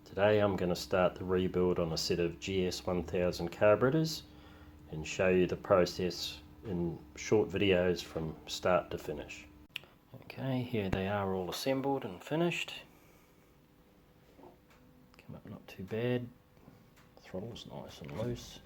Today I'm going to start the rebuild on a set of Gs1000 carburetors and show you the process in short videos from start to finish. Okay, here they are all assembled and finished. Come up not too bad. Throttle's nice and loose.